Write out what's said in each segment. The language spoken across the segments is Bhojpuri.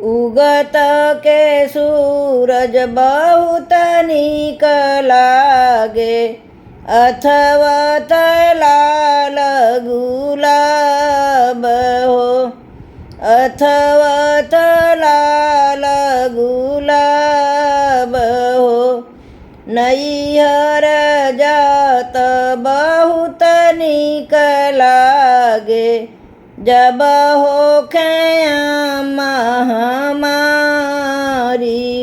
उगत के सूरज बहुत नीक लागे, अथवा लाल गुलाब हो, अथवा लाल गुलाब हो। नैहर जात बहुत नीक लागे, जब होखे महामारी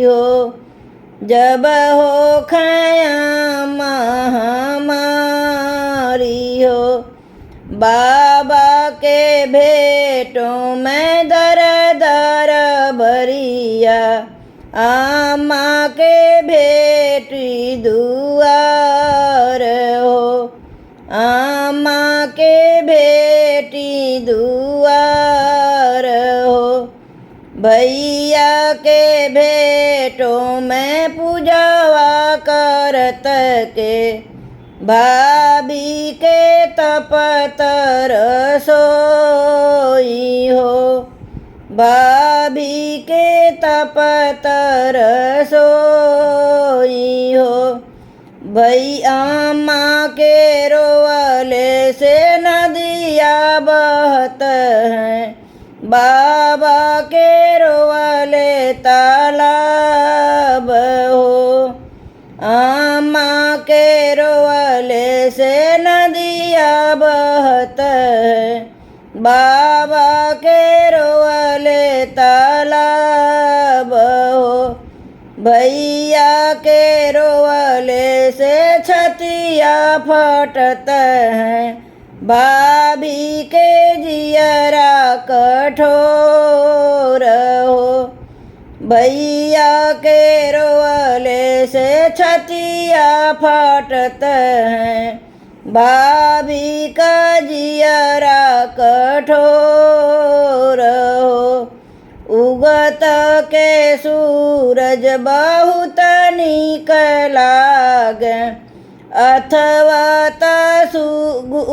हो, जब होखे महामारी हो। बाबा के भेंटों में दर दर भरिया, आमा के भेटी दुआर हो, आमा के भेटी दुआर हो। भैया के भेंटों में पूजवा करत के, भाभी के तपत रसोई हो, भाभी के तपत रसोई हो। भैया माँ के रोवले से नदिया बहत हैं, बाबा के रोवले तालाब हो। आमा के रोवले से नदिया बहत है, बाबा के रोवले तालाब हो। भैया के रोवले से छतिया फटत हैं, भाभी के जियरा कठोर हो। भैया के रोवले से छतिया फटत हैं, भाभी का जियरा कठोर हो। उगत के सूरज बहुत नीक लागे, अथवा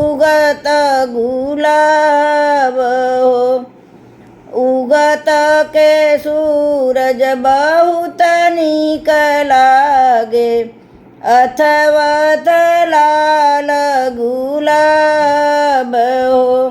उगत गुलाब हो। उगत के सूरज बहुत नीक लागे, अथवा लाल गुलाब हो।